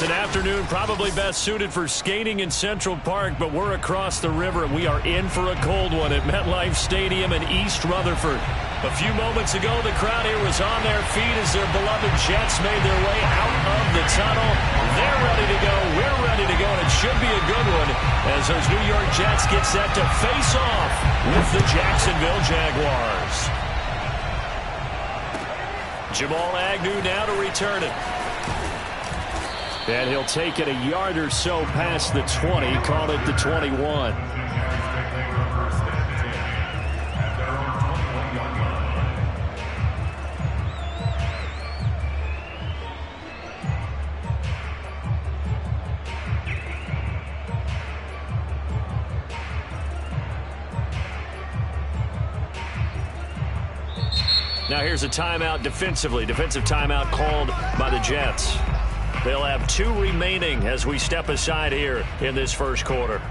It's an afternoon probably best suited for skating in Central Park, but we're across the river, and we are in for a cold one at MetLife Stadium in East Rutherford. A few moments ago, the crowd here was on their feet as their beloved Jets made their way out of the tunnel. They're ready to go. We're ready to go, and it should be a good one as those New York Jets get set to face off with the Jacksonville Jaguars. Jamal Agnew now to return it. And he'll take it a yard or so past the 20, call it the 21. Now here's a timeout defensively. Defensive timeout called by the Jets. They'll have 2 remaining as we step aside here in this first quarter.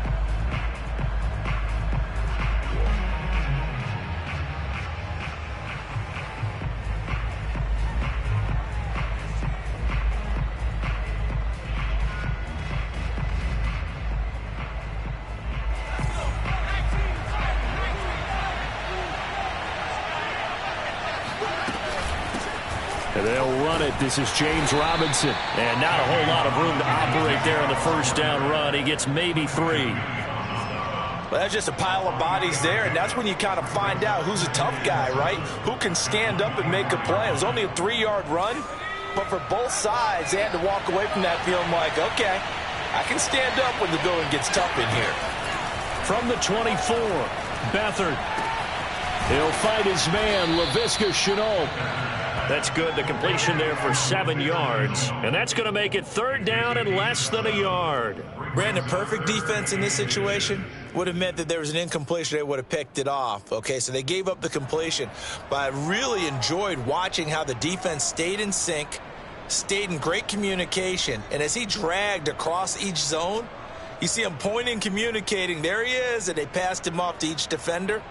They'll run it. This is James Robinson. And not a whole lot of room to operate there on the first down run. He gets maybe 3. Well, that's just a pile of bodies there, and that's when you kind of find out who's a tough guy, right? Who can stand up and make a play. It was only a 3-yard run, but for both sides, they had to walk away from that feeling like, okay, I can stand up when the going gets tough in here. From the 24, Beathard. He'll fight his man, Laviska Shenault. That's good. The completion there for 7 yards. And that's going to make it 3rd down and less than a yard. Brandon, perfect defense in this situation would have meant that there was an incompletion. They would have picked it off. Okay, so they gave up the completion. But I really enjoyed watching how the defense stayed in sync, stayed in great communication. And as he dragged across each zone, you see him pointing, communicating. There he is, and they passed him off to each defender.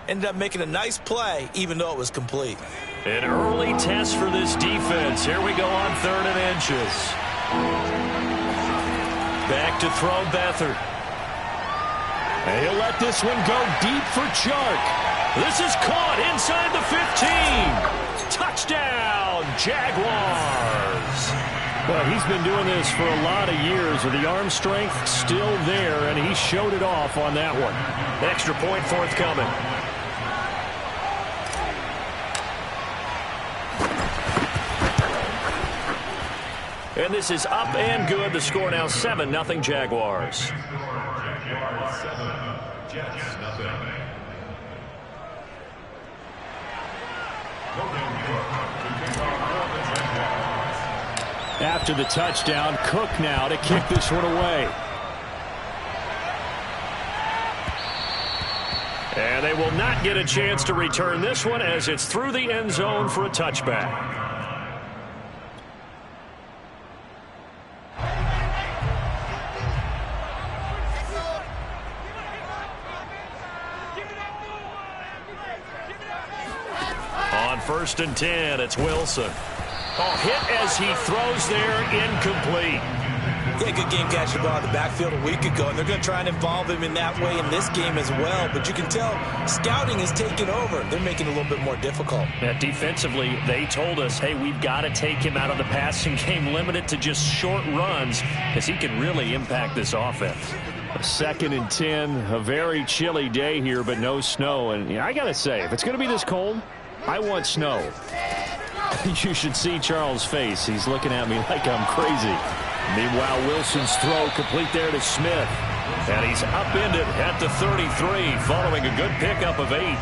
Ended up making a nice play, even though it was complete. An early test for this defense. Here we go on 3rd and inches. Back to throw Beathard. And he'll let this one go deep for Chark. This is caught inside the 15. Touchdown, Jaguars. Well, he's been doing this for a lot of years with the arm strength still there, and he showed it off on that one. Extra point forthcoming. And this is up and good. The score now 7-0 Jaguars. After the touchdown, Cook now to kick this one away. And they will not get a chance to return this one as it's through the end zone for a touchback. On 1st and 10, it's Wilson. Oh, hit as he throws there, incomplete. Yeah, good game catching the ball in the backfield a week ago, and they're going to try and involve him in that way in this game as well. But you can tell scouting is taking over. They're making it a little bit more difficult. Yeah, defensively, they told us, hey, we've got to take him out of the passing game, limit it to just short runs, because he can really impact this offense. 2nd and 10, a very chilly day here, but no snow. And I got to say, if it's going to be this cold, I want snow. You should see Charles' face. He's looking at me like I'm crazy. Meanwhile, Wilson's throw complete there to Smith. And he's upended at the 33 following a good pickup of 8.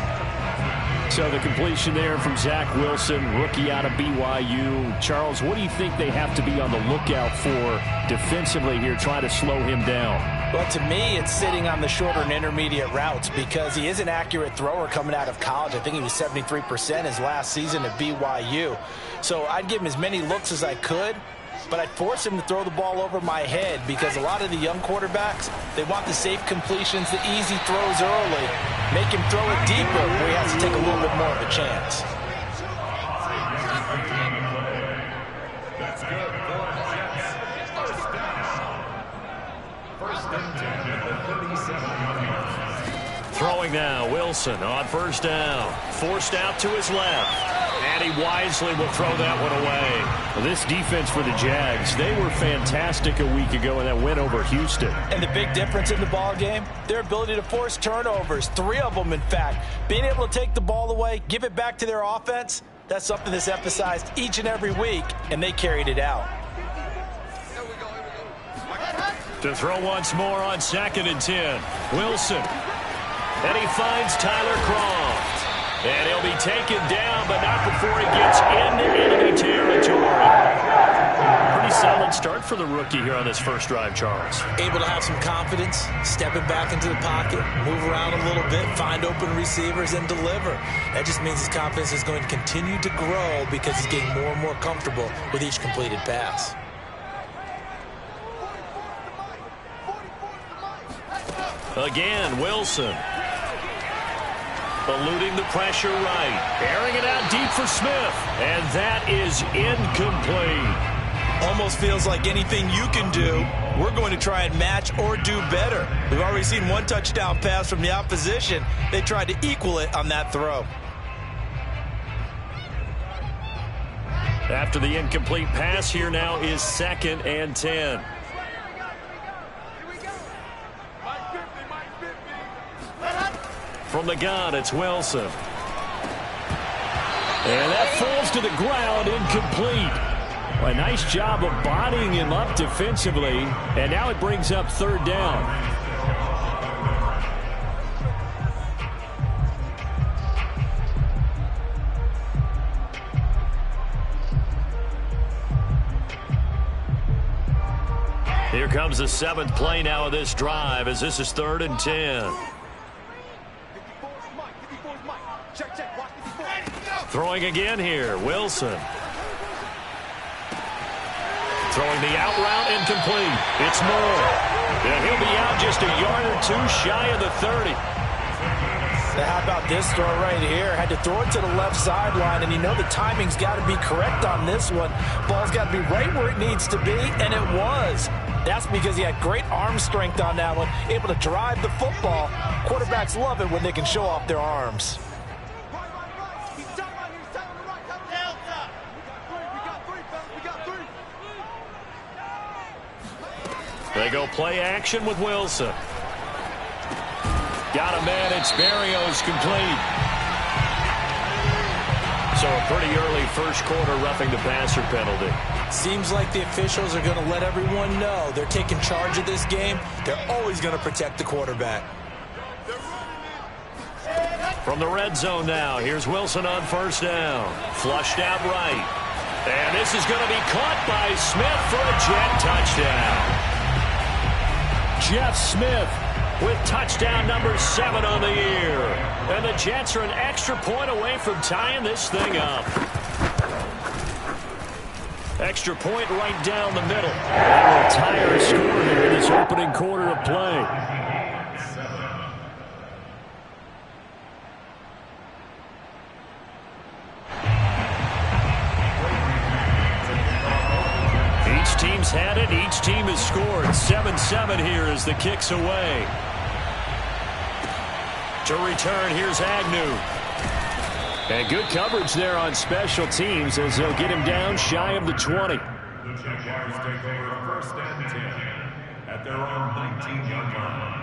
So the completion there from Zach Wilson, rookie out of BYU. Charles, what do you think they have to be on the lookout for defensively here, trying to slow him down? Well, to me, it's sitting on the shorter and intermediate routes because he is an accurate thrower coming out of college. I think he was 73% his last season at BYU. So I'd give him as many looks as I could, but I'd force him to throw the ball over my head because a lot of the young quarterbacks, they want the safe completions, the easy throws early, make him throw it deeper where he has to take a little bit more of a chance. Throwing now, Wilson on first down. Forced out to his left. And he wisely will throw that one away. Well, this defense for the Jags, they were fantastic a week ago in that win over Houston. And the big difference in the ball game, their ability to force turnovers, 3 of them in fact. Being able to take the ball away, give it back to their offense, that's something that's emphasized each and every week, and they carried it out. To throw once more on 2nd and 10. Wilson. And he finds Tyler Kroft. And he'll be taken down, but not before he gets into enemy territory. Pretty solid start for the rookie here on this first drive, Charles. Able to have some confidence, stepping back into the pocket, move around a little bit, find open receivers, and deliver. That just means his confidence is going to continue to grow because he's getting more and more comfortable with each completed pass. Again, Wilson. Eluding the pressure right. Airing it out deep for Smith. And that is incomplete. Almost feels like anything you can do, we're going to try and match or do better. We've already seen 1 touchdown pass from the opposition. They tried to equal it on that throw. After the incomplete pass, here now is 2nd and 10. From the gun, it's Wilson. And that falls to the ground, incomplete. A nice job of bodying him up defensively. And now it brings up 3rd down. Here comes the 7th play now of this drive as this is 3rd and 10. Throwing again here, Wilson. Throwing the out route, incomplete. It's Moore. And he'll be out just a yard or 2 shy of the 30. Now how about this throw right here? Had to throw it to the left sideline, and you know the timing's got to be correct on this one. Ball's got to be right where it needs to be, and it was. That's because he had great arm strength on that one, able to drive the football. Quarterbacks love it when they can show off their arms. They go play action with Wilson. Got a man. It's Berrios complete. So a pretty early first quarter roughing the passer penalty. Seems like the officials are going to let everyone know they're taking charge of this game. They're always going to protect the quarterback. From the red zone now, here's Wilson on first down. Flushed out right. And this is going to be caught by Smith for a Jet touchdown. Jeff Smith with touchdown number 7 on the year. And the Jets are an extra point away from tying this thing up. Extra point right down the middle. That will tie our score here in this opening quarter of play. Each team's had it. Each team has scored. 7-7 here as the kick's away. To return, here's Agnew. And good coverage there on special teams as they'll get him down shy of the 20. The Jaguars take over 1st and 10 at their own 19-yard line.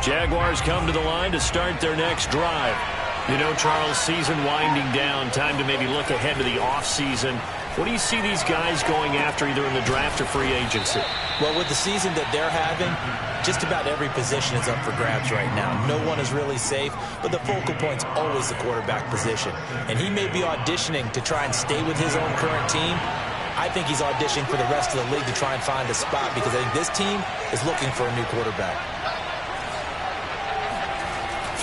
Jaguars come to the line to start their next drive. You know, Charles, season winding down, time to maybe look ahead to the offseason. What do you see these guys going after either in the draft or free agency? Well, with the season that they're having, just about every position is up for grabs right now. No one is really safe, but the focal point's always the quarterback position. And he may be auditioning to try and stay with his own current team. I think he's auditioning for the rest of the league to try and find a spot because I think this team is looking for a new quarterback.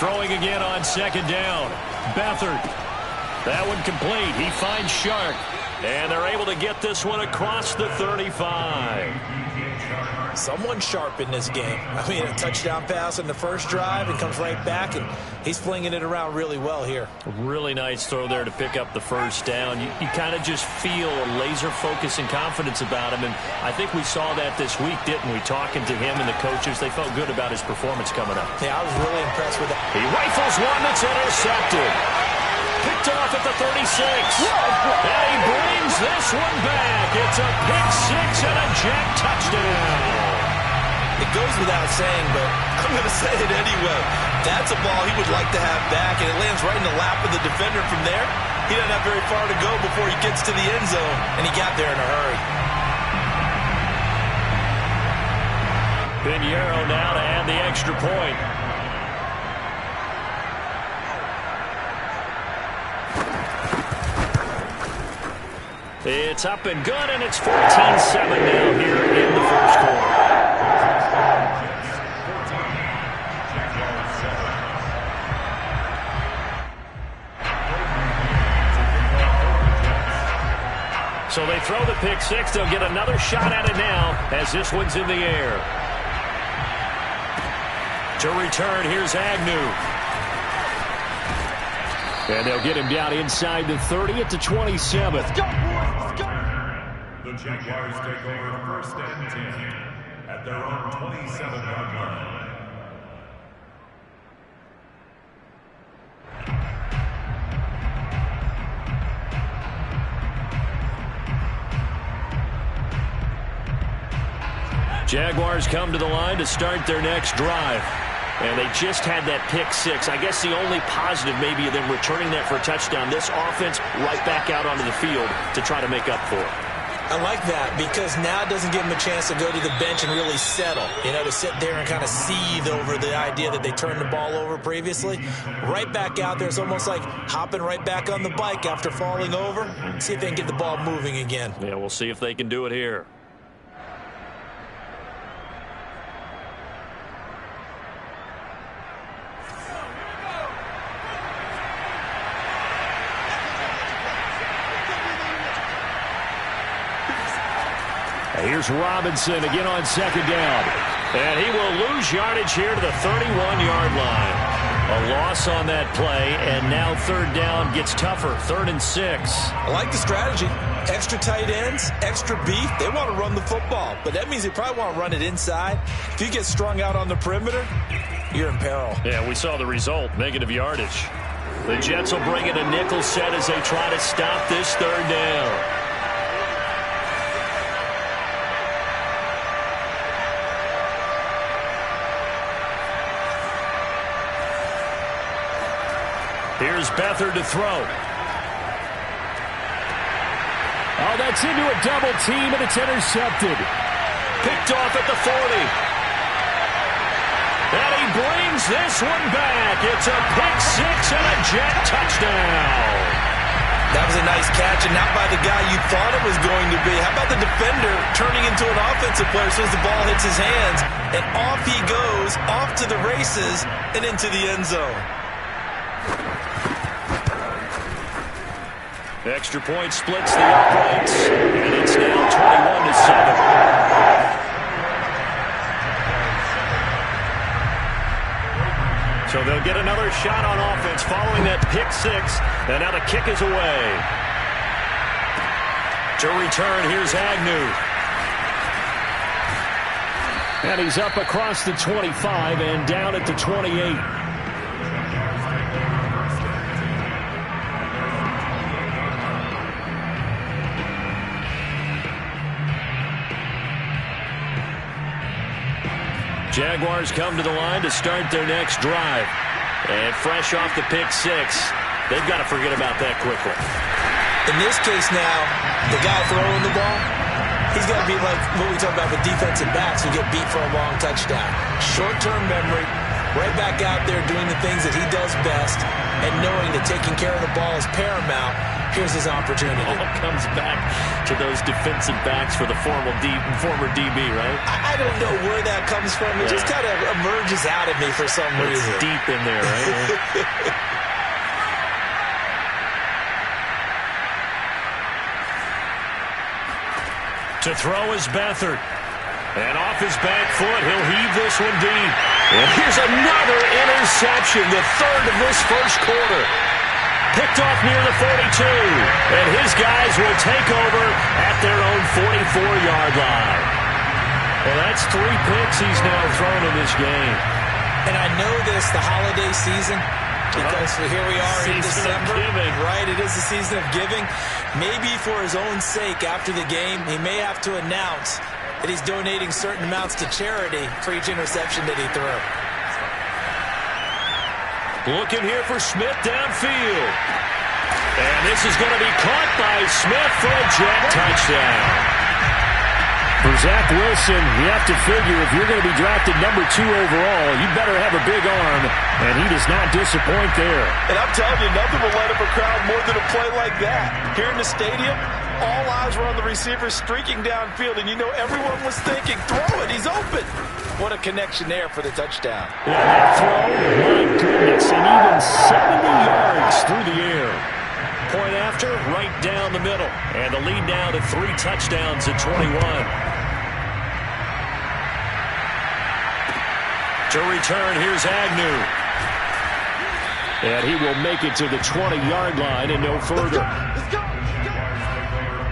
Throwing again on 2nd down. Beathard. That one complete. He finds Shark. And they're able to get this one across the 35. Someone sharp in this game. I mean, a touchdown pass in the first drive and comes right back, and he's flinging it around really well here. Really nice throw there to pick up the first down. You kind of just feel a laser focus and confidence about him, and I think we saw that this week, didn't we? Talking to him and the coaches, they felt good about his performance coming up. Yeah, I was really impressed with that. He rifles one that's intercepted. Picked off at the 36. And he brings this one back. It's a pick six and a Jack touchdown. It goes without saying, but I'm going to say it anyway. That's a ball he would like to have back, and it lands right in the lap of the defender from there. He doesn't have very far to go before he gets to the end zone, and he got there in a hurry. Pinheiro now to add the extra point. It's up and good, and it's 14-7 now here in the first quarter. So they throw the pick six. They'll get another shot at it now as this one's in the air. To return, here's Agnew. And they'll get him down inside the 30 at the 27th. The Jaguars take over first and 10 at their own 27-yard line. Jaguars come to the line to start their next drive. And they just had that pick six. I guess the only positive maybe of them returning that for a touchdown. This offense right back out onto the field to try to make up for it. I like that because now it doesn't give them a chance to go to the bench and really settle. You know, to sit there and kind of seethe over the idea that they turned the ball over previously. Right back out there. It's almost like hopping right back on the bike after falling over. See if they can get the ball moving again. Yeah, we'll see if they can do it here. Here's Robinson again on second down. And he will lose yardage here to the 31-yard line. A loss on that play, and now third down gets tougher. 3rd and 6. I like the strategy. Extra tight ends, extra beef. They want to run the football, but that means they probably want to run it inside. If you get strung out on the perimeter, you're in peril. Yeah, we saw the result, negative yardage. The Jets will bring in a nickel set as they try to stop this third down. Here's Beathard to throw. Oh, that's into a double team, and it's intercepted. Picked off at the 40. And he brings this one back. It's a pick six and a Jet touchdown. That was a nice catch, and not by the guy you thought it was going to be. How about the defender turning into an offensive player as soon as the ball hits his hands? And off he goes, off to the races, and into the end zone. Extra point splits the uprights, and it's now 21-7. So they'll get another shot on offense following that pick six, and now the kick is away. To return, here's Agnew. And he's up across the 25 and down at the 28. Jaguars come to the line to start their next drive. And fresh off the pick six, they've got to forget about that quickly. In this case now, the guy throwing the ball, he's got to be like what we talk about with defensive backs who get beat for a long touchdown. Short-term memory, right back out there doing the things that he does best, and knowing that taking care of the ball is paramount. Here's his opportunity. All comes back to those defensive backs for the former DB, right? I don't know where that comes from. It just kind of emerges out of me for some reason. It's deep in there, right? To throw is Beathard. And off his back foot, he'll heave this one deep. And here's another interception, the third of this first quarter. Picked off near the 42. And his guys will take over at their own 44-yard line. Well, that's 3 picks he's now thrown in this game. And I know this, the holiday season, because here we are in December. Right, it is the season of giving. Maybe for his own sake after the game, he may have to announce that he's donating certain amounts to charity for each interception that he threw. Looking here for Smith downfield. And this is going to be caught by Smith for a jet touchdown. For Zach Wilson, you have to figure if you're going to be drafted number 2 overall, you better have a big arm, and he does not disappoint there. And I'm telling you, nothing will light up a crowd more than a play like that. Here in the stadium, all eyes were on the receiver streaking downfield, and you know everyone was thinking, throw it, he's open. What a connection there for the touchdown. Yeah, that throw, my goodness, and even 70 yards through the air. Point after, right down the middle. And the lead now to 3 touchdowns at 21. To return, here's Agnew. And he will make it to the 20-yard line and no further. Let's go.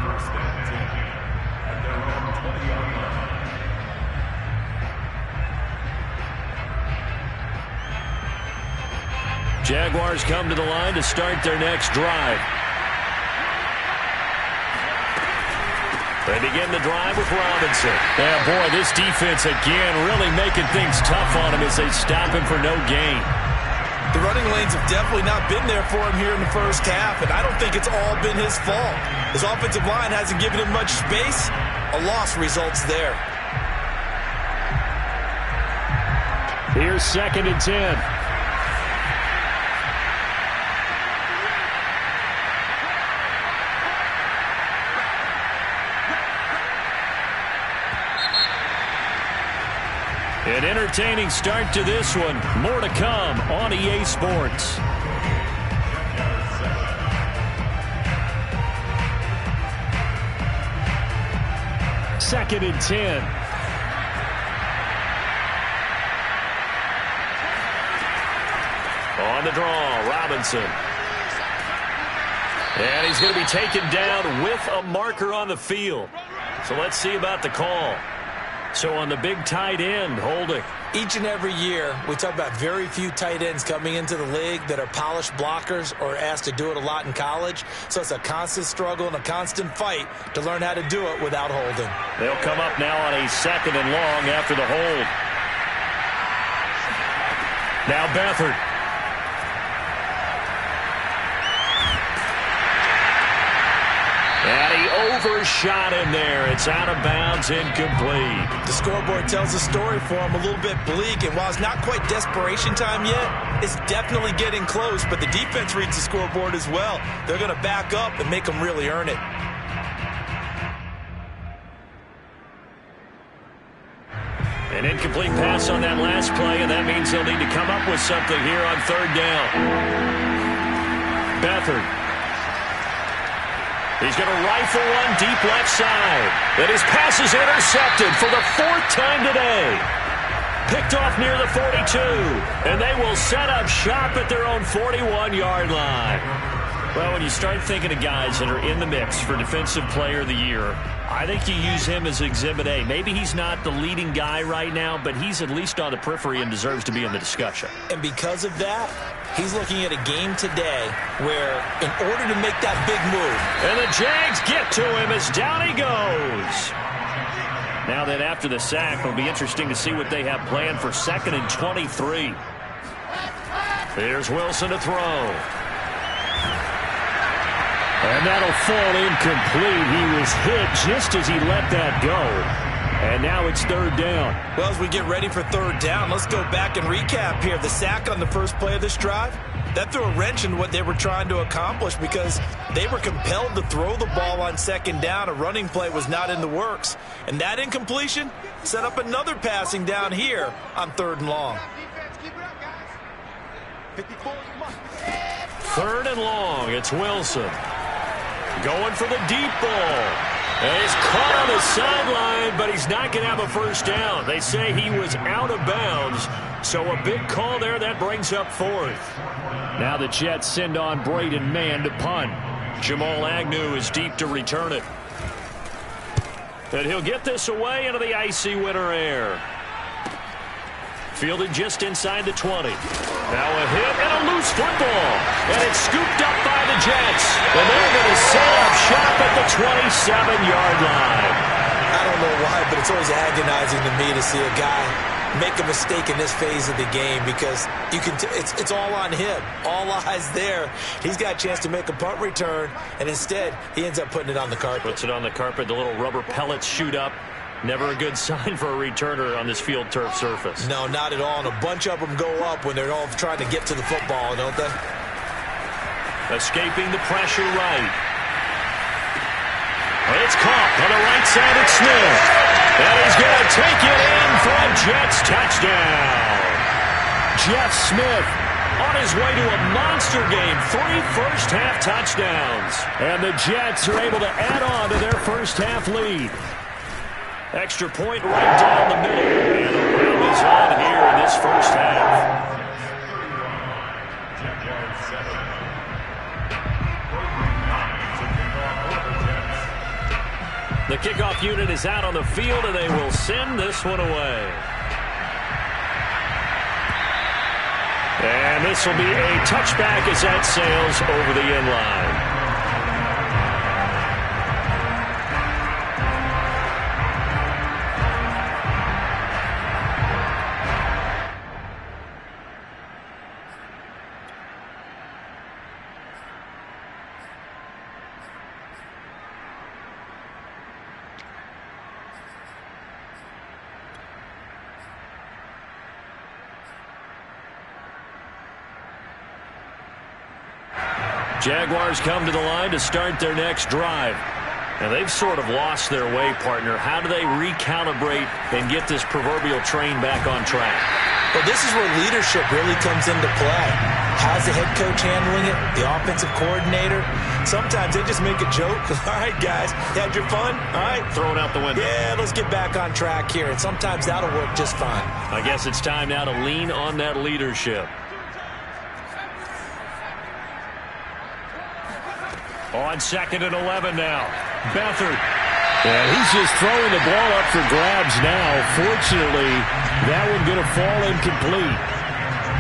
First and 10 at their own 20-yard line. Jaguars come to the line to start their next drive. They begin the drive with Robinson. Yeah, boy, this defense again really making things tough on him as they stop him for no gain. The running lanes have definitely not been there for him here in the first half, and I don't think it's all been his fault. His offensive line hasn't given him much space. A loss results there. Here's 2nd and 10. An entertaining start to this one. More to come on EA Sports. Second and 10. On the draw, Robinson. And he's going to be taken down with a marker on the field. So let's see about the call. So on the big tight end, holding. Each and every year, we talk about very few tight ends coming into the league that are polished blockers or asked to do it a lot in college. So it's a constant struggle and a constant fight to learn how to do it without holding. They'll come up now on a 2nd and long after the hold. Now Beathard. And he overshot him there. It's out of bounds, incomplete. The scoreboard tells the story for him a little bit bleak, and while it's not quite desperation time yet, it's definitely getting close, but the defense reads the scoreboard as well. They're going to back up and make them really earn it. An incomplete pass on that last play, and that means they'll need to come up with something here on 3rd down. Beathard. He's going to rifle one deep left side. And his pass is intercepted for the 4th time today. Picked off near the 42. And they will set up shop at their own 41-yard line. Well, when you start thinking of guys that are in the mix for Defensive Player of the Year, I think you use him as Exhibit A. Maybe he's not the leading guy right now, but he's at least on the periphery and deserves to be in the discussion. And because of that, he's looking at a game today where, in order to make that big move. And the Jags get to him as down he goes. Now then, after the sack, it'll be interesting to see what they have planned for 2nd and 23. Here's Wilson to throw. And that'll fall incomplete. He was hit just as he let that go. And now it's 3rd down. Well, as we get ready for 3rd down, let's go back and recap here. The sack on the first play of this drive, that threw a wrench in what they were trying to accomplish because they were compelled to throw the ball on 2nd down. A running play was not in the works. And that incompletion set up another passing down here on 3rd and long. 3rd and long. It's Wilson. Going for the deep ball. And he's caught on the sideline, but he's not going to have a first down. They say he was out of bounds, so a big call there. That brings up fourth. Now the Jets send on Braden Mann to punt. Jamal Agnew is deep to return it. And he'll get this away into the icy winter air. Fielded just inside the 20. Now a hit and a loose football. And it's scooped up by the Jets. And they're going to set up shop at the 27-yard line. I don't know why, but it's always agonizing to me to see a guy make a mistake in this phase of the game, because you can it's all on him. All eyes there. He's got a chance to make a punt return, and instead he ends up putting it on the carpet. Puts it on the carpet. The little rubber pellets shoot up. Never a good sign for a returner on this field turf surface. No, not at all. And a bunch of them go up when they're all trying to get to the football, don't they? Escaping the pressure right. It's caught on the right side of Smith. And he's going to take it in for a Jets touchdown. Jeff Smith on his way to a monster game. 3 first-half touchdowns. And the Jets are able to add on to their first-half lead. Extra point right down the middle. And the round is on here in this first half. The kickoff unit is out on the field, and they will send this one away. And this will be a touchback as that sails over the end line. Jaguars come to the line to start their next drive. And they've sort of lost their way, partner. How do they recalibrate and get this proverbial train back on track? Well, this is where leadership really comes into play. How's the head coach handling it? The offensive coordinator? Sometimes they just make a joke. All right, guys, you had your fun? All right. Throw it out the window. Yeah, let's get back on track here. And sometimes that'll work just fine. I guess it's time now to lean on that leadership. On 2nd and 11 now. Beathard. And he's just throwing the ball up for grabs now. Fortunately, that one going to fall incomplete.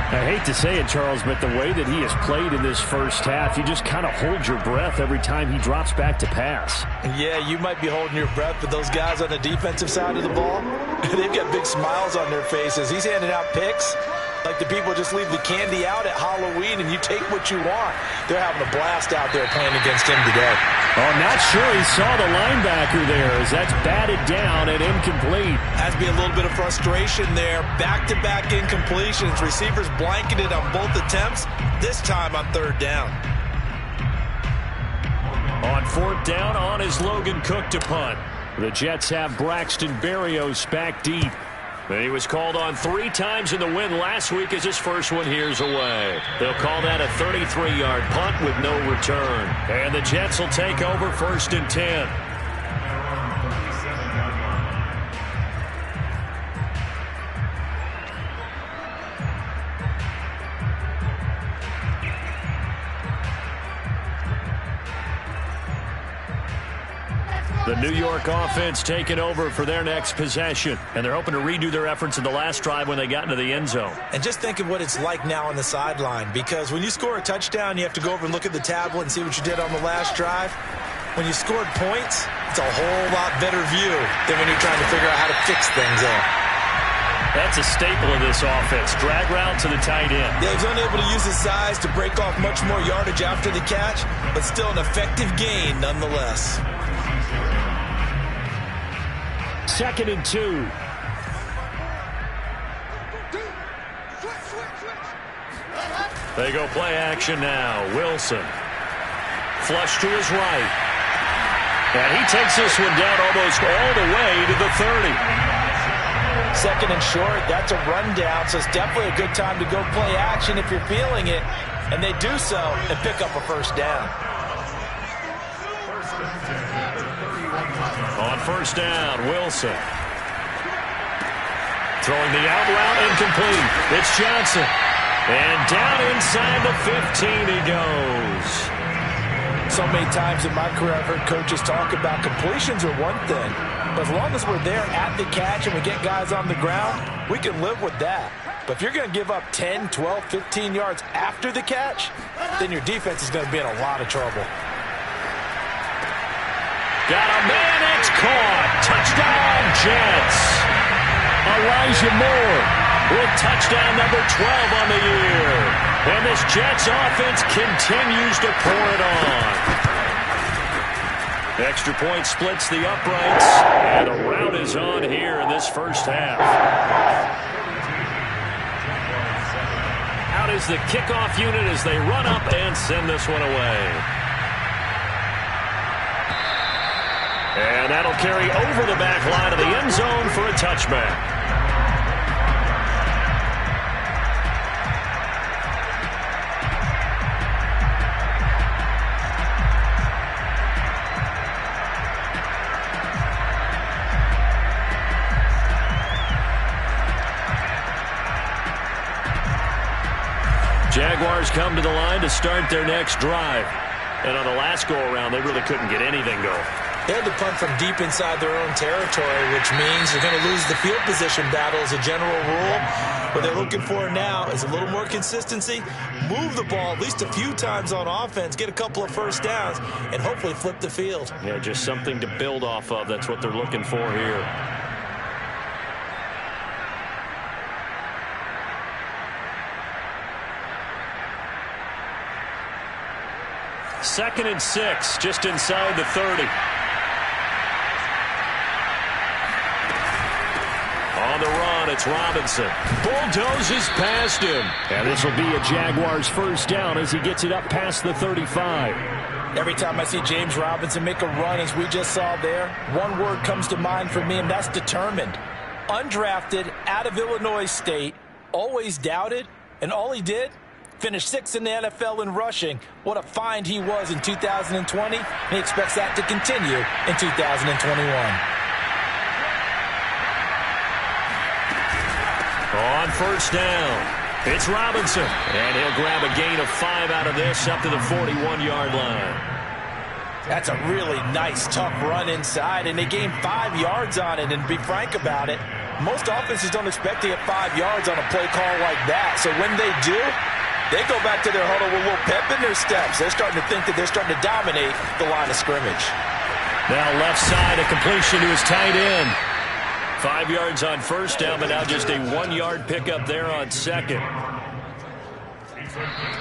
I hate to say it, Charles, but the way that he has played in this first half, you just kind of hold your breath every time he drops back to pass. Yeah, you might be holding your breath, but those guys on the defensive side of the ball, they've got big smiles on their faces. He's handing out picks like the people just leave the candy out at Halloween and you take what you want. They're having a blast out there playing against him today. Oh, not sure he saw the linebacker there as that's batted down and incomplete. Has to be a little bit of frustration there. Back-to-back incompletions. Receivers blanketed on both attempts, this time on 3rd down. On 4th down, on is Logan Cook to punt. The Jets have Braxton Berrios back deep. And he was called on 3 times in the win last week as his first one here's away. They'll call that a 33-yard punt with no return. And the Jets will take over 1st and 10. The New York offense taking over for their next possession. And they're hoping to redo their efforts in the last drive when they got into the end zone. And just think of what it's like now on the sideline, because when you score a touchdown, you have to go over and look at the tablet and see what you did on the last drive. When you scored points, it's a whole lot better view than when you're trying to figure out how to fix things there. That's a staple of this offense. Drag route to the tight end. Yeah, he's unable to use his size to break off much more yardage after the catch, but still an effective gain nonetheless. 2nd and 2. They go play action now. Wilson. Flush to his right. And he takes this one down almost all the way to the 30. 2nd and short, that's a rundown, so it's definitely a good time to go play action if you're feeling it. And they do so and pick up a 1st down. On first down, Wilson. Throwing the out route incomplete. It's Johnson. And down inside the 15 he goes. So many times in my career I've heard coaches talk about completions are one thing. But as long as we're there at the catch and we get guys on the ground, we can live with that. But if you're going to give up 10, 12, 15 yards after the catch, then your defense is going to be in a lot of trouble. Got a man, it's caught. Touchdown, Jets. Elijah Moore with touchdown number 12 on the year. And this Jets offense continues to pour it on. Extra point splits the uprights, and a rout is on here in this first half. Out is the kickoff unit as they run up and send this one away. And that'll carry over the back line of the end zone for a touchback. Jaguars come to the line to start their next drive. And on the last go-around, they really couldn't get anything going. They had to punt from deep inside their own territory, which means they're going to lose the field position battle as a general rule. What they're looking for now is a little more consistency, move the ball at least a few times on offense, get a couple of first downs, and hopefully flip the field. Yeah, just something to build off of. That's what they're looking for here. Second and 6, just inside the 30. On the run, it's Robinson. Bulldozes past him. And this will be a Jaguars first down as he gets it up past the 35. Every time I see James Robinson make a run, as we just saw there, one word comes to mind for me, and that's determined. Undrafted, out of Illinois State, always doubted, and all he did, finished 6th in the NFL in rushing. What a find he was in 2020, and he expects that to continue in 2021. On first down, it's Robinson, and he'll grab a gain of 5 out of this up to the 41-yard line. That's a really nice, tough run inside, and they gained 5 yards on it. And to be frank about it, most offenses don't expect to get 5 yards on a play call like that. So when they do, they go back to their huddle with a little pep in their steps. They're starting to think that they're starting to dominate the line of scrimmage. Now left side, a completion to his tight end. 5 yards on first down, but now just a 1-yard pickup there on second.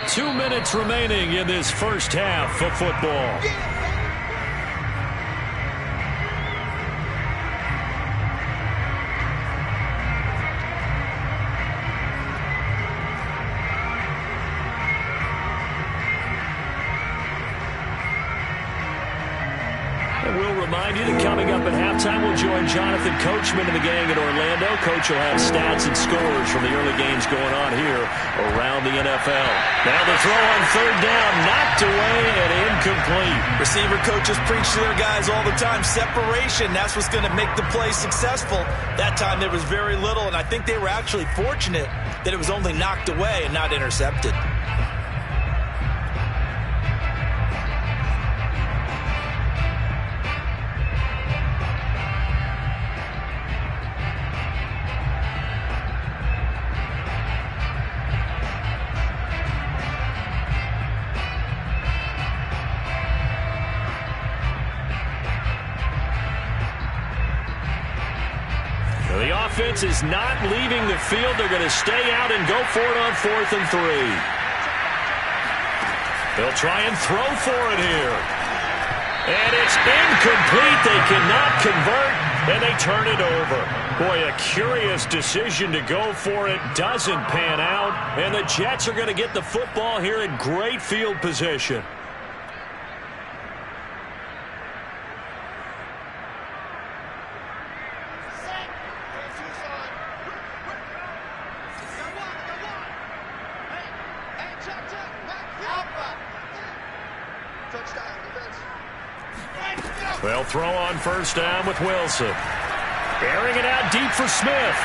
2 minutes remaining in this first half of football. We'll remind you that coming up at halftime, we'll join Jonathan Coachman and the gang in Orlando. Coach will have stats and scores from the early games going on here around the NFL. Now the throw on third down, knocked away and incomplete. Receiver coaches preach to their guys all the time. Separation, that's what's going to make the play successful. That time there was very little, and I think they were actually fortunate that it was only knocked away and not intercepted. The offense is not leaving the field. They're going to stay out and go for it on 4th and 3. They'll try and throw for it here. And it's incomplete. They cannot convert, and they turn it over. Boy, a curious decision to go for it. Doesn't pan out, and the Jets are going to get the football here in great field position. They'll throw on first down with Wilson. Airing it out deep for Smith.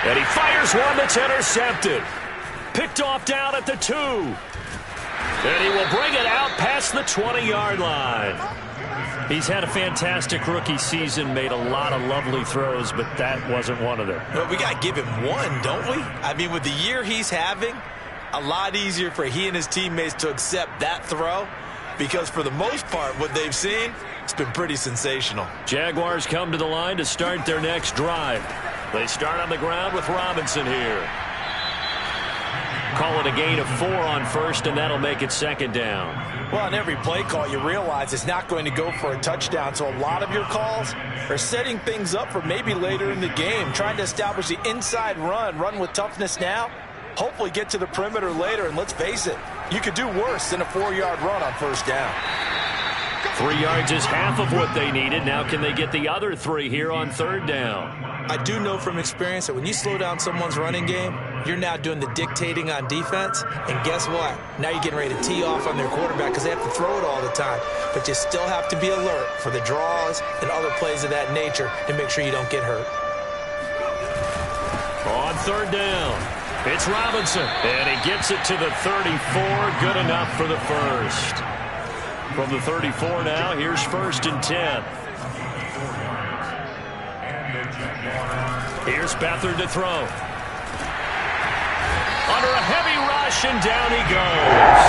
And he fires one that's intercepted. Picked off down at the 2. And he will bring it out past the 20-yard line. He's had a fantastic rookie season, made a lot of lovely throws, but that wasn't one of them. Well, we got to give him one, don't we? I mean, with the year he's having, a lot easier for he and his teammates to accept that throw, because for the most part, what they've seen, it's been pretty sensational. Jaguars come to the line to start their next drive. They start on the ground with Robinson here. Call it a gain of 4 on first, and that'll make it second down. Well, on every play call, you realize it's not going to go for a touchdown, so a lot of your calls are setting things up for maybe later in the game, trying to establish the inside run with toughness now, hopefully get to the perimeter later, and let's face it, you could do worse than a 4-yard run on first down. 3 yards is half of what they needed. Now can they get the other 3 here on third down? I do know from experience that when you slow down someone's running game, you're now doing the dictating on defense, and guess what? Now you're getting ready to tee off on their quarterback because they have to throw it all the time. But you still have to be alert for the draws and other plays of that nature to make sure you don't get hurt. On third down, it's Robinson, and he gets it to the 34. Good enough for the first. From the 34 now, here's first and 10. Here's Beathard to throw. Under a heavy rush, and down he goes.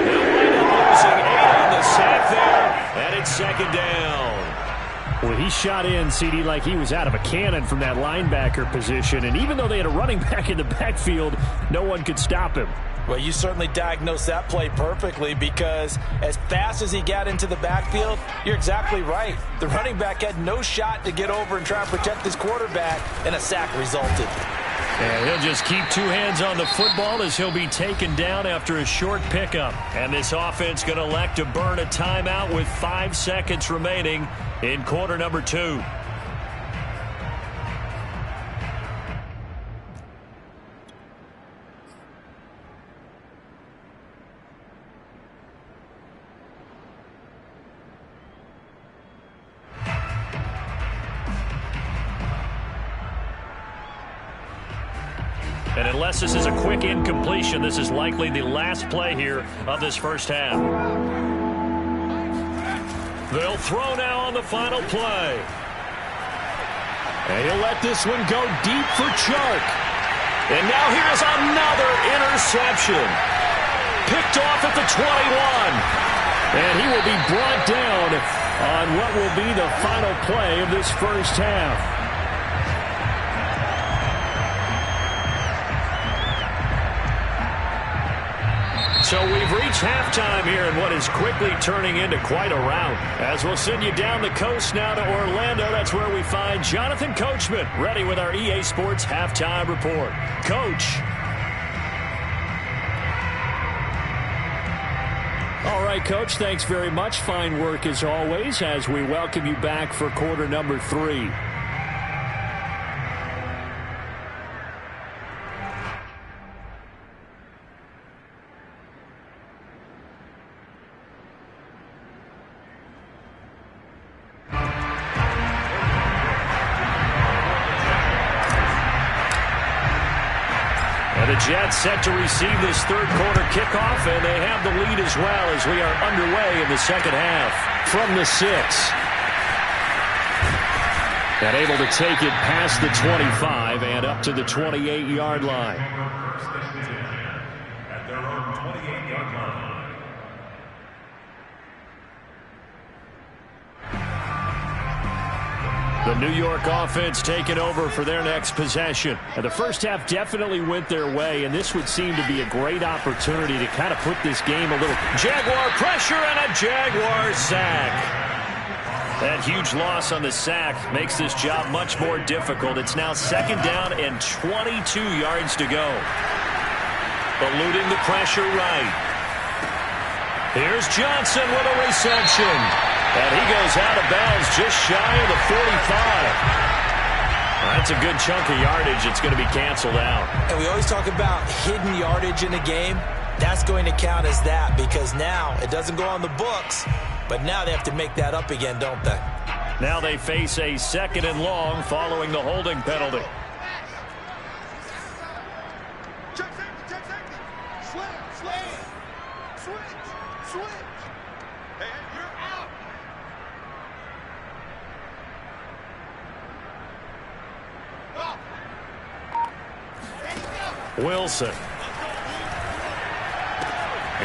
They'll wind up losing 8 on the sack there, and it's second down. Well, he shot in, CD, like he was out of a cannon from that linebacker position, and even though they had a running back in the backfield, no one could stop him. Well, you certainly diagnosed that play perfectly, because as fast as he got into the backfield, you're exactly right. The running back had no shot to get over and try and protect his quarterback, and a sack resulted. And he'll just keep 2 hands on the football as he'll be taken down after a short pickup. And this offense going to elect to burn a timeout with 5 seconds remaining in quarter number 2. And unless this is a quick incompletion, this is likely the last play here of this first half. They'll throw now on the final play. And he'll let this one go deep for Chark. And now here's another interception. Picked off at the 21. And he will be brought down on what will be the final play of this first half. So we've reached halftime here in what is quickly turning into quite a rout. As we'll send you down the coast now to Orlando, that's where we find Jonathan Coachman, ready with our EA Sports Halftime Report. Coach. All right, Coach, thanks very much. Fine work as always as we welcome you back for quarter number 3. The Jets set to receive this third quarter kickoff, and they have the lead as well as we are underway in the second half. From the 6. And able to take it past the 25 and up to the 28-yard line. At their own 28-yard line. The New York offense taking over for their next possession. And the first half definitely went their way, and this would seem to be a great opportunity to kind of put this game a little. Jaguar pressure and a Jaguar sack. That huge loss on the sack makes this job much more difficult. It's now second down and 22 yards to go. Eluding the pressure right. Here's Johnson with a reception. And he goes out of bounds just shy of the 45. That's a good chunk of yardage. It's going to be canceled out. And we always talk about hidden yardage in a game. That's going to count as that, because now it doesn't go on the books, But now they have to make that up again, don't they? Now they face a 2nd and long following the holding penalty. Wilson.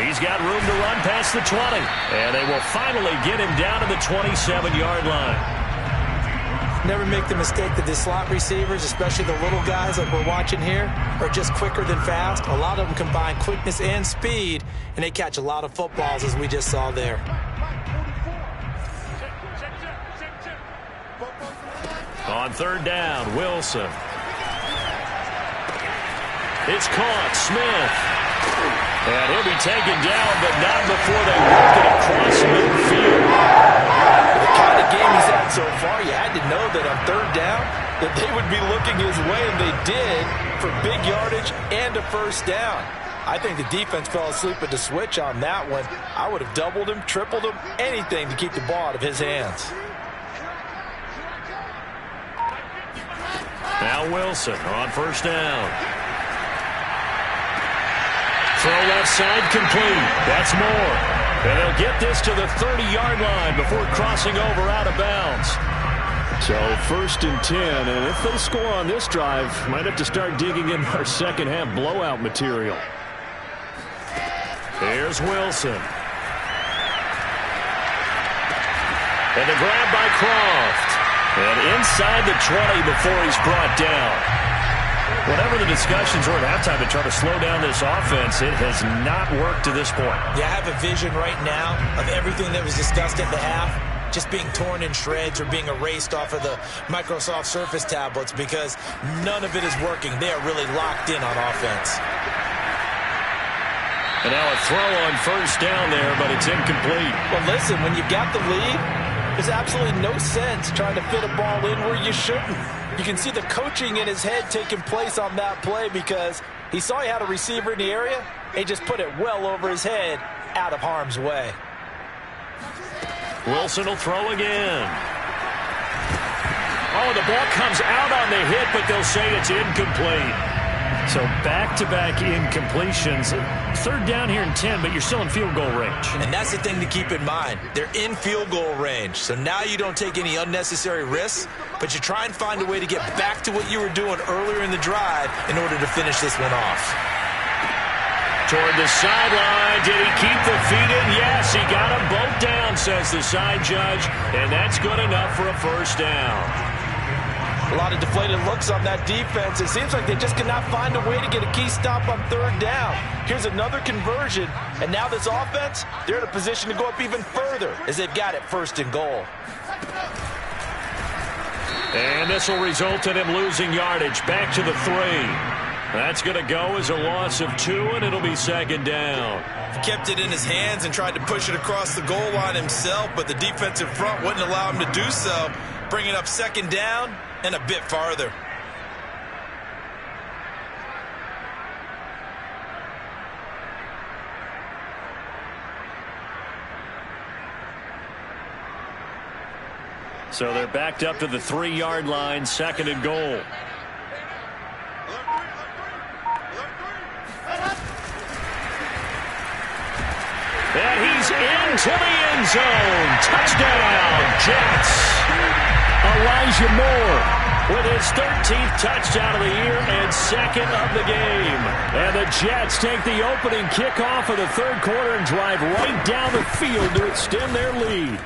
He's got room to run past the 20. And they will finally get him down to the 27-yard line. Never make the mistake that the slot receivers, especially the little guys like we're watching here, are just quicker than fast. A lot of them combine quickness and speed, and they catch a lot of footballs, as we just saw there. On 3rd down, Wilson. It's caught. Smith. And he'll be taken down, but not before they work it across midfield. The kind of game he's had so far, you had to know that on 3rd down that they would be looking his way, and they did, for big yardage and a 1st down. I think the defense fell asleep at the switch on that one. I would have doubled him, tripled him, anything to keep the ball out of his hands. Now Wilson on 1st down. Throw left side complete. That's Moore. And they'll get this to the 30-yard line before crossing over out of bounds. So 1st and 10, and if they score on this drive, might have to start digging in our second-half blowout material. Here's Wilson. And the grab by Croft. And inside the 20 before he's brought down. Whatever the discussions were at halftime to try to slow down this offense, it has not worked to this point. Yeah, I have a vision right now of everything that was discussed at the half just being torn in shreds or being erased off of the Microsoft Surface tablets because none of it is working. They are really locked in on offense. And now a throw on 1st down there, but it's incomplete. Well, listen, when you've got the lead, there's absolutely no sense trying to fit a ball in where you shouldn't. You can see the coaching in his head taking place on that play because he saw he had a receiver in the area and he just put it well over his head out of harm's way. Wilson will throw again. Oh, the ball comes out on the hit, but they'll say it's incomplete. So back-to-back incompletions. 3rd down here and 10, but you're still in field goal range. And that's the thing to keep in mind. They're in field goal range. So now you don't take any unnecessary risks, but you try and find a way to get back to what you were doing earlier in the drive in order to finish this one off. Toward the sideline. Did he keep the feet in? Yes, he got them both down, says the side judge. And that's good enough for a 1st down. A lot of deflated looks on that defense. It seems like they just cannot find a way to get a key stop on 3rd down. Here's another conversion, and now this offense, they're in a position to go up even further as they've got it 1st and goal. And this will result in him losing yardage back to the 3. That's going to go as a loss of 2, and it'll be 2nd down. He kept it in his hands and tried to push it across the goal line himself, but the defensive front wouldn't allow him to do so, bringing up 2nd down and a bit farther. So they're backed up to the 3-yard line, 2nd and goal. And he's into the end zone. Touchdown, Jets. Elijah Moore with his 13th touchdown of the year and 2nd of the game. And the Jets take the opening kickoff of the 3rd quarter and drive right down the field to extend their lead.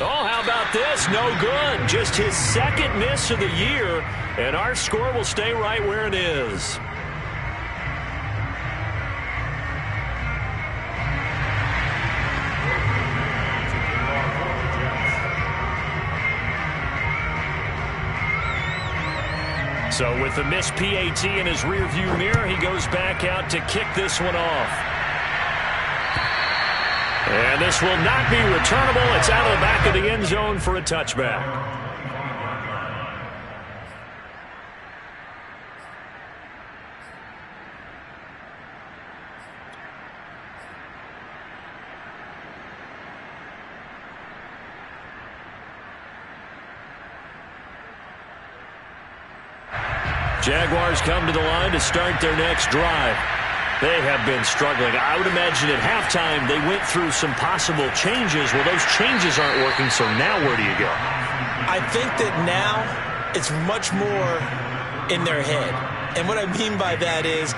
Oh, how about this? No good. Just his 2nd miss of the year, and our score will stay right where it is. So with the missed PAT in his rearview mirror, he goes back out to kick this one off. And this will not be returnable. It's out of the back of the end zone for a touchback. Jaguars come to the line to start their next drive. They have been struggling. I would imagine at halftime they went through some possible changes. Well, those changes aren't working, so now where do you go? I think that now it's much more in their head. And what I mean by that is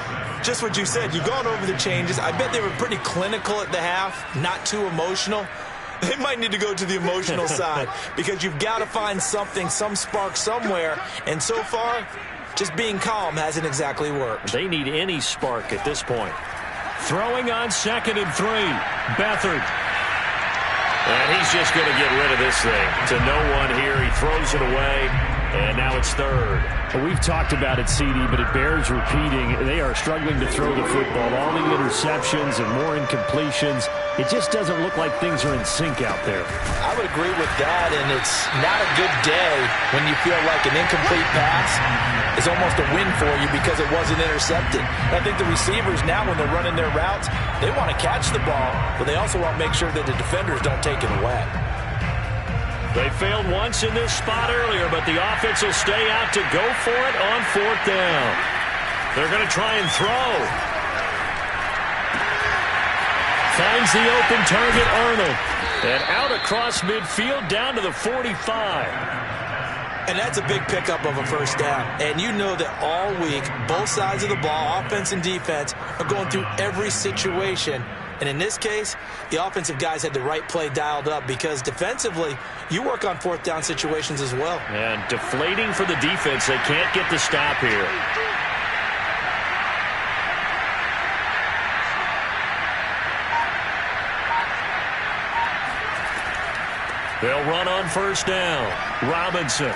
just what you said. You've gone over the changes. I bet they were pretty clinical at the half, not too emotional. They might need to go to the emotional side because you've got to find something, some spark somewhere. And so far, just being calm hasn't exactly worked. They need any spark at this point. Throwing on 2nd and 3. Beathard. And he's just going to get rid of this thing to no one here. He throws it away, and now it's 3rd. Well, we've talked about it, CD, but it bears repeating. They are struggling to throw the football. All the interceptions and more incompletions. It just doesn't look like things are in sync out there. I would agree with that, and it's not a good day when you feel like an incomplete pass is almost a win for you because it wasn't intercepted. And I think the receivers now, when they're running their routes, they want to catch the ball, but they also want to make sure that the defenders don't take it away. They failed once in this spot earlier, but the offense will stay out to go for it on 4th down. They're going to try and throw. Finds the open target, Arnold. And out across midfield down to the 45. And that's a big pickup of a 1st down. And you know that all week, both sides of the ball, offense and defense, are going through every situation. And in this case, the offensive guys had the right play dialed up because defensively, you work on 4th down situations as well. And deflating for the defense. They can't get the stop here. They'll run on 1st down. Robinson.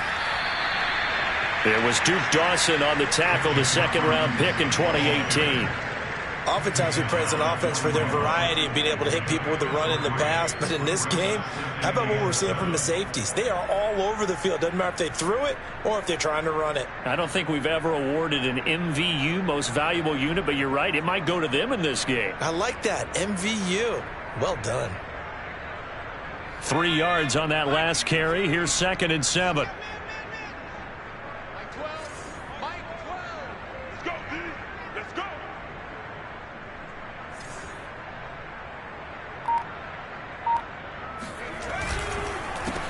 It was Duke Dawson on the tackle, the 2nd-round pick in 2018. Oftentimes we praise an offense for their variety of being able to hit people with the run in the pass. But in this game, how about what we're seeing from the safeties? They are all over the field. Doesn't matter if they threw it or if they're trying to run it. I don't think we've ever awarded an MVU, most valuable unit, but you're right. It might go to them in this game. I like that. MVU. Well done. 3 yards on that last carry. Here's 2nd and 7.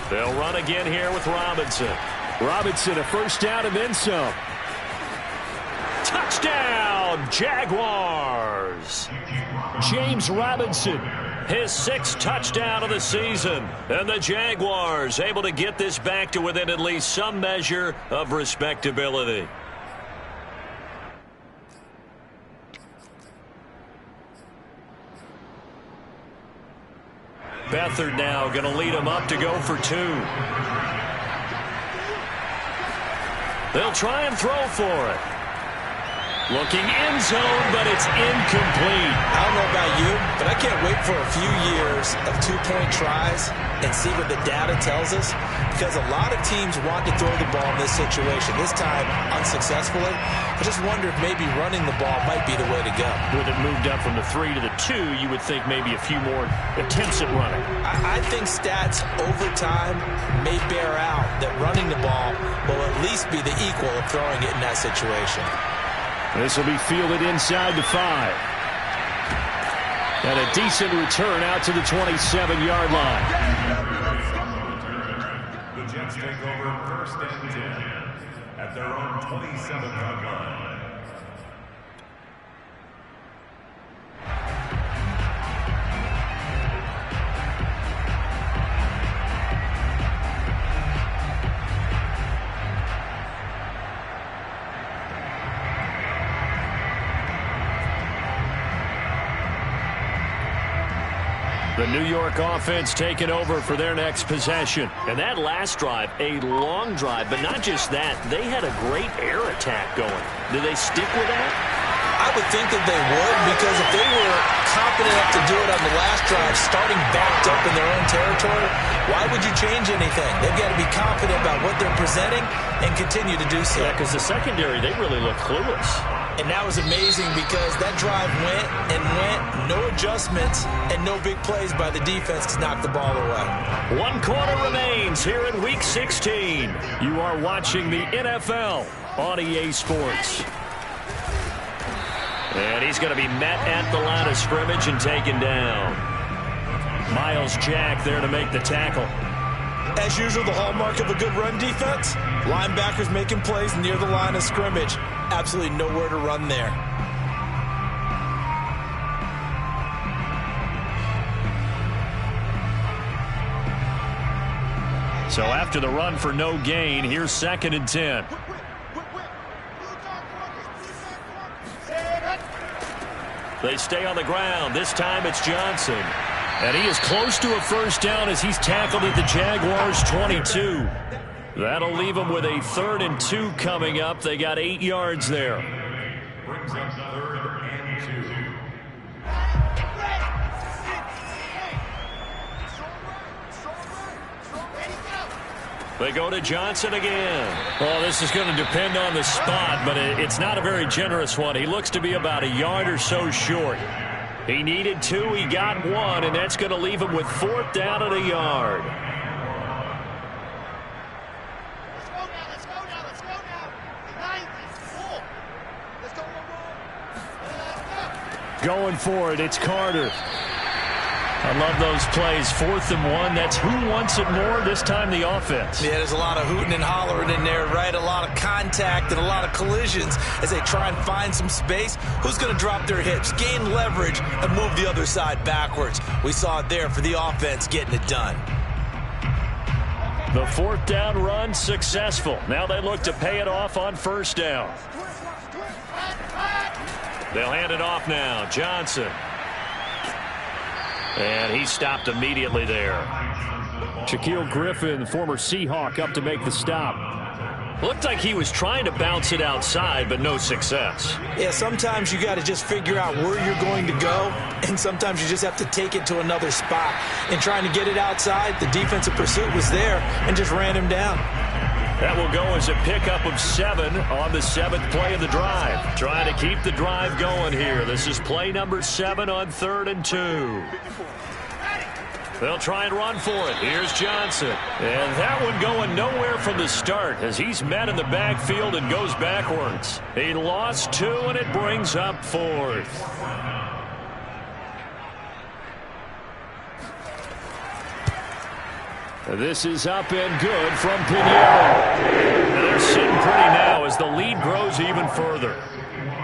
They'll run again here with Robinson. Robinson, a 1st down and then some. Touchdown, Jaguars. James Robinson, his 6th touchdown of the season. And the Jaguars able to get this back to within at least some measure of respectability. Beathard now going to lead him up to go for 2. They'll try and throw for it. Looking end zone, but it's incomplete. I don't know about you, but I can't wait for a few years of 2-point tries and see what the data tells us, because a lot of teams want to throw the ball in this situation, this time unsuccessfully. I just wonder if maybe running the ball might be the way to go. With it moved up from the 3 to the 2, you would think maybe a few more attempts at running. I think stats over time may bear out that running the ball will at least be the equal of throwing it in that situation. This will be fielded inside the 5. And a decent return out to the 27-yard line. The Jets take over 1st and 10 at their own 27-yard line. The New York offense taking over for their next possession. And that last drive, a long drive, but not just that. They had a great air attack going. Do they stick with that? I would think that they would, because if they were confident enough to do it on the last drive, starting backed up in their own territory, why would you change anything? They've got to be confident about what they're presenting and continue to do so. Yeah, because the secondary, they really look clueless. And that was amazing because that drive went and went, no adjustments, and no big plays by the defense to knock the ball away. 1 quarter remains here in Week 16. You are watching the NFL on EA Sports. And he's going to be met at the line of scrimmage and taken down. Myles Jack there to make the tackle. As usual, the hallmark of a good run defense, linebackers making plays near the line of scrimmage. Absolutely nowhere to run there. So after the run for no gain, here's 2nd and 10. They stay on the ground. This time it's Johnson. And he is close to a first down as he's tackled at the Jaguars' 22. That'll leave him with a 3rd and 2 coming up. They got 8 yards there. Brings up 3rd and 2. They go to Johnson again. Well, this is going to depend on the spot, but it's not a very generous one. He looks to be about a yard or so short. He needed 2, he got 1, and that's going to leave him with 4th down and a yard. Let's go now. 9-4. Going for it, it's Carter. I love those plays. 4th and 1. That's who wants it more, this time the offense. Yeah, there's a lot of hooting and hollering in there, right? A lot of contact and a lot of collisions as they try and find some space. Who's going to drop their hips, gain leverage, and move the other side backwards? We saw it there for the offense getting it done. The 4th down run successful. Now they look to pay it off on 1st down. They'll hand it off now. Johnson. And he stopped immediately there. Shaquill Griffin, former Seahawk, up to make the stop. Looked like he was trying to bounce it outside, but no success. Yeah, sometimes you got to just figure out where you're going to go, and sometimes you just have to take it to another spot. In trying to get it outside, the defensive pursuit was there and just ran him down. That will go as a pickup of 7 on the 7th play of the drive. Trying to keep the drive going here. This is play number 7 on 3rd and 2. They'll try and run for it. Here's Johnson. And that one going nowhere from the start as he's met in the backfield and goes backwards. He lost 2, and it brings up 4th. This is up and good from Pinheiro. They're sitting pretty now as the lead grows even further.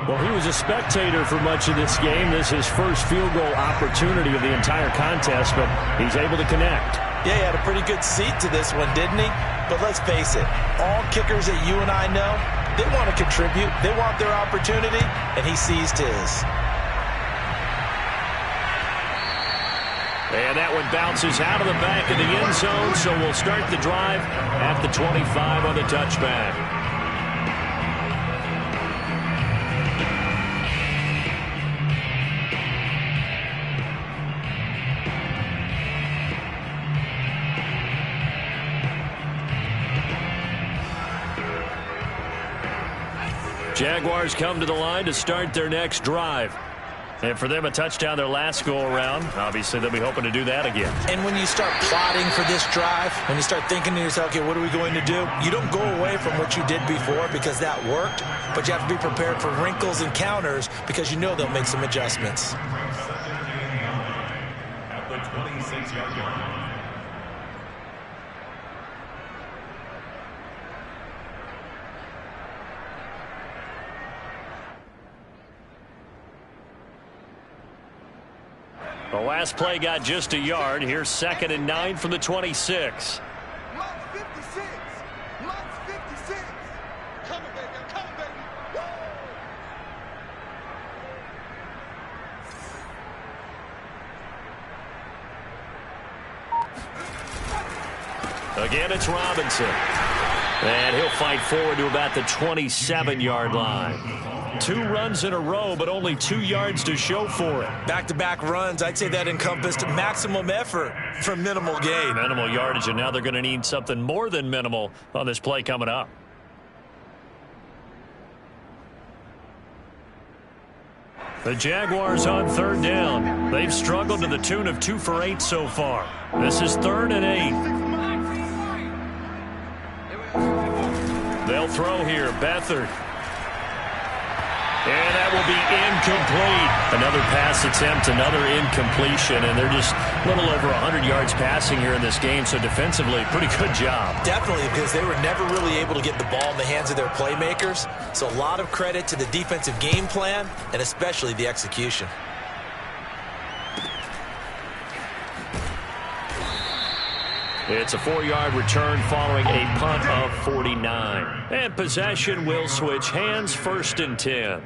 Well, he was a spectator for much of this game. This is his first field goal opportunity of the entire contest, but he's able to connect. Yeah, he had a pretty good seat to this one, didn't he? But let's face it, all kickers that you and I know, they want to contribute. They want their opportunity, and he seized his. And that one bounces out of the back of the end zone, so we'll start the drive at the 25 on the touchback. Jaguars come to the line to start their next drive. And for them, a touchdown their last go-around. Obviously, they'll be hoping to do that again. And when you start plotting for this drive, when you start thinking to yourself, okay, what are we going to do? You don't go away from what you did before because that worked, but you have to be prepared for wrinkles and counters because you know they'll make some adjustments. At the 26-yard line. The last play got just a yard. Here's 2nd and 9 from the 26. Again, it's Robinson. And he'll fight forward to about the 27-yard line. 2 runs in a row, but only 2 yards to show for it. Back-to-back runs, I'd say that encompassed maximum effort for minimal gain. Minimal yardage, and now they're going to need something more than minimal on this play coming up. The Jaguars on 3rd down. They've struggled to the tune of 2 for 8 so far. This is 3rd and 8. They'll throw here. Beathard. And that will be incomplete. Another pass attempt, another incompletion, and they're just a little over 100 yards passing here in this game, so defensively, pretty good job. Definitely, because they were never really able to get the ball in the hands of their playmakers, so a lot of credit to the defensive game plan, and especially the execution. It's a 4-yard return following a punt of 49. And possession will switch hands, 1st and 10.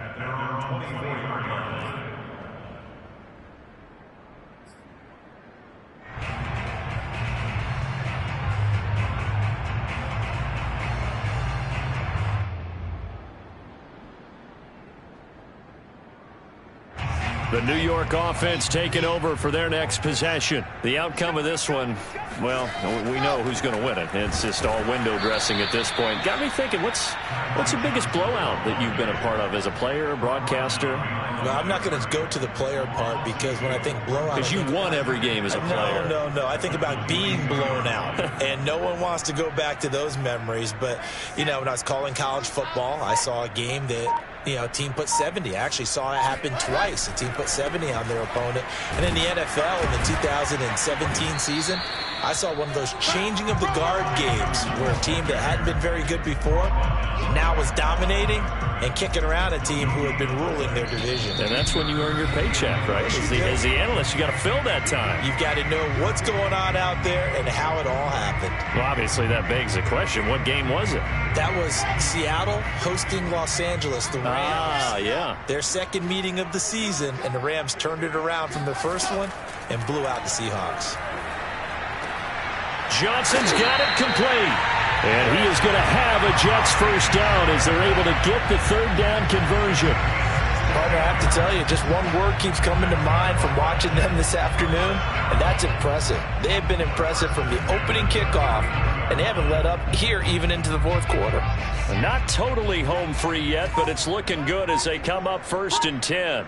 The New York offense taking over for their next possession. The outcome of this one, well, we know who's going to win it. It's just all window dressing at this point. Got me thinking, what's the biggest blowout that you've been a part of as a player, broadcaster? Well, I'm not going to go to the player part because when I think blowout... Because you won every game as a player. No. I think about being blown out. And no one wants to go back to those memories. But, you know, when I was calling college football, I saw a game that... a team put 70. I actually saw it happen twice. A team put 70 on their opponent. And in the NFL, in the 2017 season, I saw one of those changing of the guard games where a team that hadn't been very good before now was dominating and kicking around a team who had been ruling their division. And that's when you earn your paycheck, right? As the analyst, you got to fill that time. You've got to know what's going on out there and how it all happened. Well, obviously, that begs the question, what game was it? That was Seattle hosting Los Angeles, the Rams. Ah, yeah. Their second meeting of the season, and the Rams turned it around from their first one and blew out the Seahawks. Johnson's got it complete. And he is going to have a Jets first down as they're able to get the 3rd down conversion. Partner, I have to tell you, just one word keeps coming to mind from watching them this afternoon, and that's impressive. They have been impressive from the opening kickoff, and they haven't let up here even into the 4th quarter. Not totally home free yet, but it's looking good as they come up 1st and 10.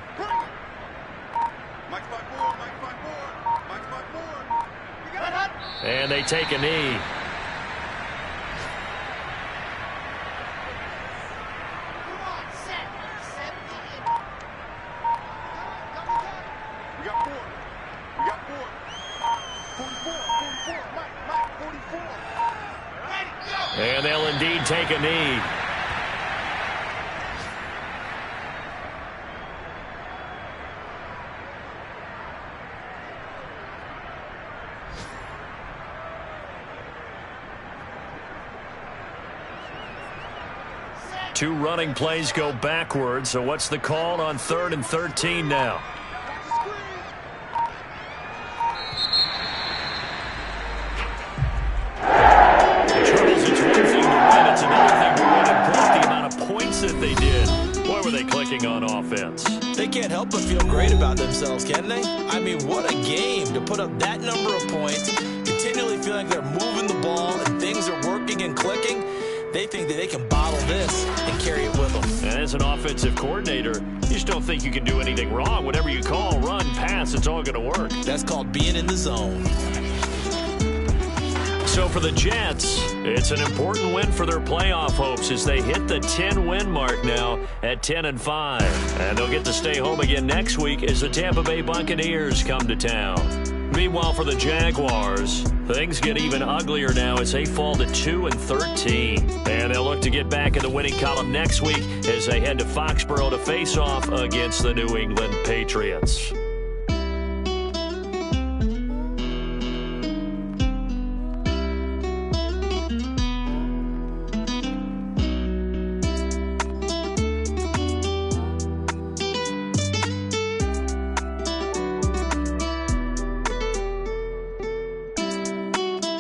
And they take a knee. And they'll indeed take a knee. Two running plays go backwards, so what's the call on 3rd and 13 now? Charles, it's one thing to win, it's another thing to win and put the amount of points that they did. Boy, were they clicking on offense. They can't help but feel great about themselves, can they? I mean, what a game to put up that number of points, continually feeling like they're moving the ball and things are working and clicking. They think that they can bottle this and carry it with them. And as an offensive coordinator, you just don't think you can do anything wrong. Whatever you call, run, pass, it's all going to work. That's called being in the zone. So for the Jets, it's an important win for their playoff hopes as they hit the 10-win mark now at 10-5. And they'll get to stay home again next week as the Tampa Bay Buccaneers come to town. Meanwhile, for the Jaguars, things get even uglier now as they fall to 2-13. And they'll look to get back in the winning column next week as they head to Foxborough to face off against the New England Patriots.